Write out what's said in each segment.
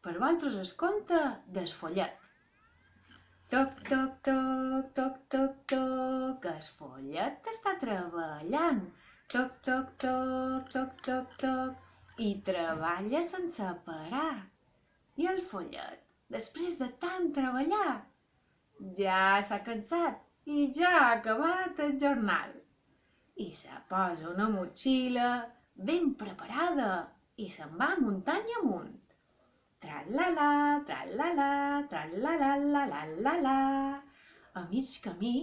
Per vosaltres es conte del follet. Toc, toc, toc, toc, toc, toc, el follet està treballant. Toc, toc, toc, toc, toc, toc, i treballa sense parar. I el follet, després de tant treballar, ja s'ha cansat i ja ha acabat el jornal. I se posa una motxilla ben preparada i se'n va muntanya amunt. Tra-la-la, tra-la-la, tra-la-la-la-la-la-la. A mig camí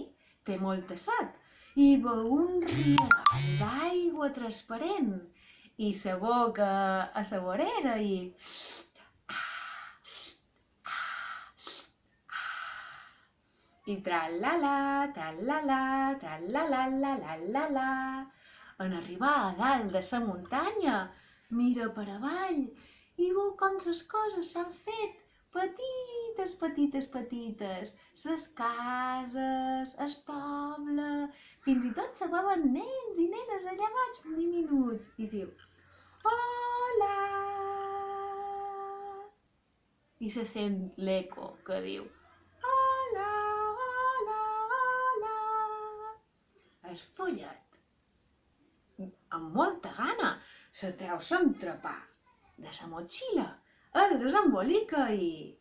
té molta set i veu un rierol d'aigua transparent i s'aboca a la vorera i... I tra-la-la, tra-la-la, tra-la-la-la-la-la-la. En arribar a dalt de la muntanya, mira per avall i veu com les coses s'han fet petites, petites, petites. Les cases, el poble, fins i tot se veuen nens i nenes allà baix diminuts. I diu, hola! I se sent l'eco que diu, el follet, amb molta gana, se treu l'entrepà de la motxilla, el desembolica i...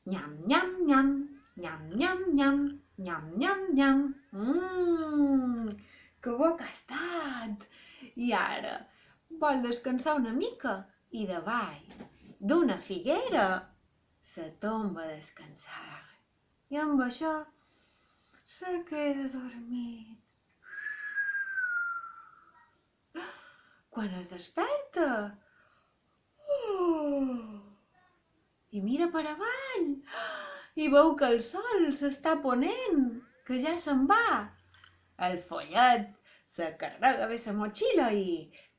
Nyam, nyam, nyam, nyam, nyam, nyam, nyam, nyam, nyam. Que bo que ha estat! I ara vol descansar una mica i davall d'una figuera se tomba a descansar. I amb això se queda dormit. Quan es desperta i mira per avall i veu que el sol s'està ponent, que ja se'n va. El follet se carrega bé la motxilla i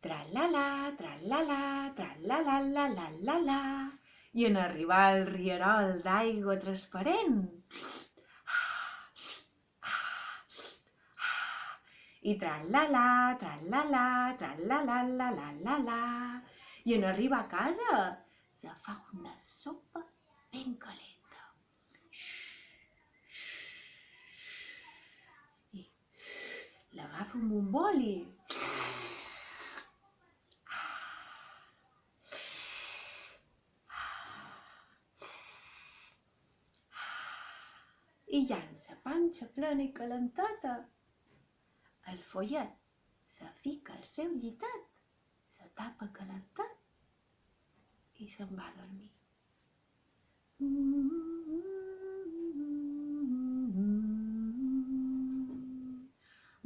tra-la-la, tra-la-la, tra-la-la-la-la-la-la. I en arribar al rierol d'aigua transparent, i tra-la-la, tra-la-la, tra-la-la-la-la-la-la. I en arribar a casa se fa una sopa ben calenta. I l'agafa amb un bol i... I ja en sa panxa plena i calentota, el follet se fica al seu llitet, se tapa calentat i se'n va a dormir.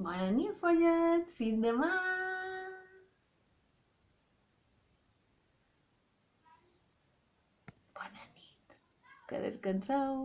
Bona nit, follet, fins demà! Bona nit, que descanseu!